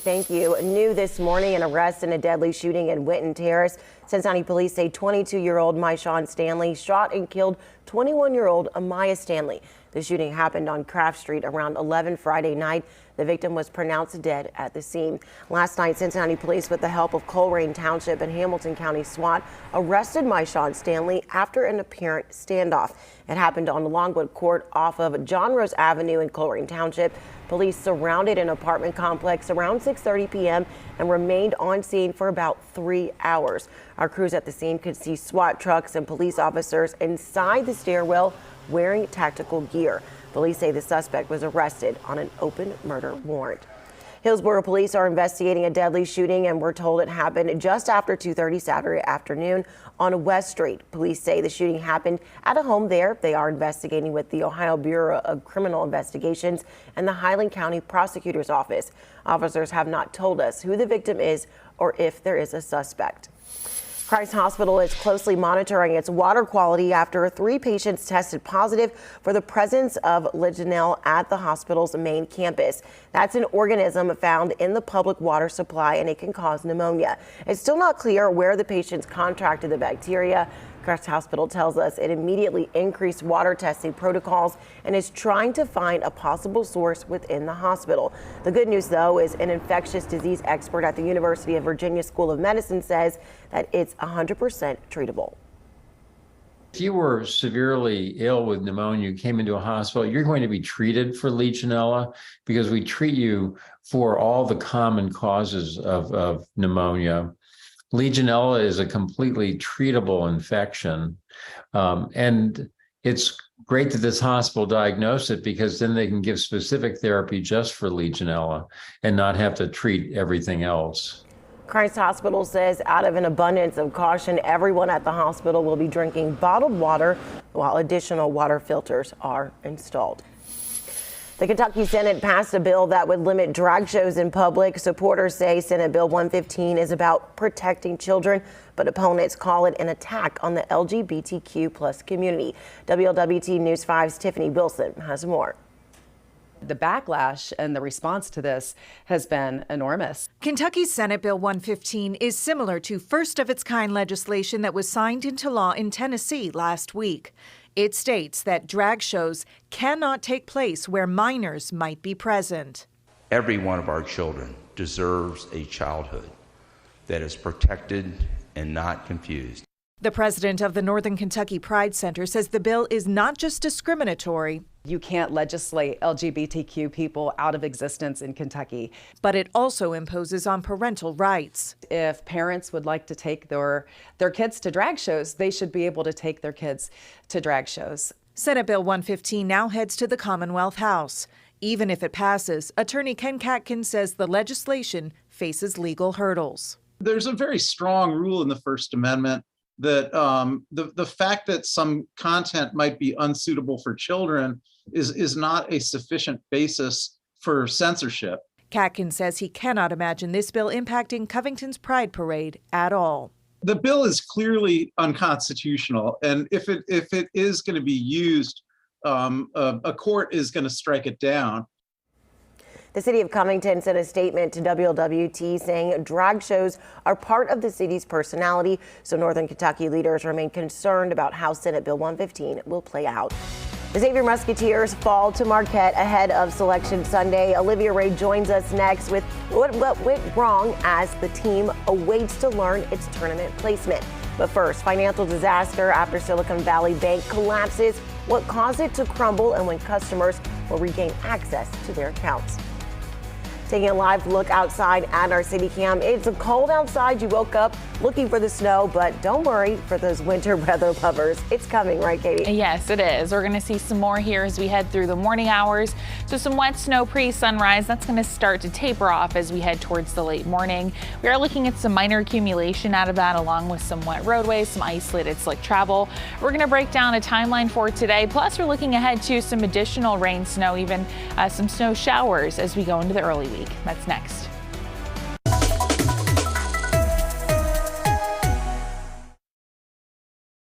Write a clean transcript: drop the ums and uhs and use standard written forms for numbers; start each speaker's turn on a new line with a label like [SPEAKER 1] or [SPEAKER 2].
[SPEAKER 1] thank you. New this morning, an arrest in a deadly shooting in Winton Terrace. Cincinnati police say 22-year-old Myshawn Stanley shot and killed 21-year-old Amaya Stanley. The shooting happened on Craft Street around 11 Friday night. The victim was pronounced dead at the scene. Last night, Cincinnati police, with the help of Colerain Township and Hamilton County SWAT, arrested Myshawn Stanley after an apparent standoff. It happened on Longwood Court off of John Rose Avenue in Colerain Township. Police surrounded an apartment complex around 6:30 p.m. and remained on scene for about 3 hours. Our crews at the scene could see SWAT trucks and police officers inside the stairwell wearing tactical gear. Police say the suspect was arrested on an open murder warrant. Hillsborough police are investigating a deadly shooting, and we're told it happened just after 2:30 Saturday afternoon on West Street. Police say the shooting happened at a home there. They are investigating with the Ohio Bureau of Criminal Investigations and the Highland County Prosecutor's Office. Officers have not told us who the victim is or if there is a suspect. Christ Hospital is closely monitoring its water quality after 3 patients tested positive for the presence of Legionella at the hospital's main campus. That's an organism found in the public water supply, and it can cause pneumonia. It's still not clear where the patients contracted the bacteria. Christ Hospital tells us it immediately increased water testing protocols and is trying to find a possible source within the hospital. The good news, though, is an infectious disease expert at the University of Virginia School of Medicine says that it's 100% treatable.
[SPEAKER 2] If you were severely ill with pneumonia, you came into a hospital, you're going to be treated for Legionella because we treat you for all the common causes of pneumonia. Legionella is a completely treatable infection, and it's great that this hospital diagnosed it because then they can give specific therapy just for Legionella and not have to treat everything else.
[SPEAKER 1] Christ Hospital says out of an abundance of caution, everyone at the hospital will be drinking bottled water while additional water filters are installed. The Kentucky Senate passed a bill that would limit drag shows in public. Supporters say Senate Bill 115 is about protecting children, but opponents call it an attack on the LGBTQ+ community. WLWT News 5's Tiffany Wilson has more.
[SPEAKER 3] The backlash and the response to this has been enormous.
[SPEAKER 4] Kentucky's Senate Bill 115 is similar to first-of-its-kind legislation that was signed into law in Tennessee last week. It states that drag shows cannot take place where minors might be present.
[SPEAKER 5] Every one of our children deserves a childhood that is protected and not confused.
[SPEAKER 4] The president of the Northern Kentucky Pride Center says the bill is not just discriminatory.
[SPEAKER 3] You can't legislate LGBTQ people out of existence in Kentucky.
[SPEAKER 4] But it also imposes on parental rights.
[SPEAKER 3] If parents would like to take their kids to drag shows, they should be able to take their kids to drag shows.
[SPEAKER 4] Senate Bill 115 now heads to the Commonwealth House. Even if it passes, Attorney Ken Katkin says the legislation faces legal hurdles.
[SPEAKER 6] There's a very strong rule in the First Amendment that the fact that some content might be unsuitable for children is not a sufficient basis for censorship.
[SPEAKER 4] Katkin says he cannot imagine this bill impacting Covington's Pride Parade at all.
[SPEAKER 6] The bill is clearly unconstitutional, and if it is going to be used, a court is going to strike it down.
[SPEAKER 1] The city of Covington sent a statement to WLWT saying drag shows are part of the city's personality, so Northern Kentucky leaders remain concerned about how Senate Bill 115 will play out. The Xavier Musketeers fall to Marquette ahead of Selection Sunday. Olivia Ray joins us next with what went wrong as the team awaits to learn its tournament placement. But first, financial disaster after Silicon Valley Bank collapses, what caused it to crumble, and when customers will regain access to their accounts. Taking a live look outside at our city cam. It's cold outside. You woke up looking for the snow, but don't worry for those winter weather lovers. It's coming, right, Katie?
[SPEAKER 7] Yes, it is. We're going to see some more here as we head through the morning hours. So some wet snow pre-sunrise. That's going to start to taper off as we head towards the late morning. We are looking at some minor accumulation out of that, along with some wet roadways, some isolated slick travel. We're going to break down a timeline for today. Plus, we're looking ahead to some additional rain, snow, even some snow showers as we go into the early week. That's next.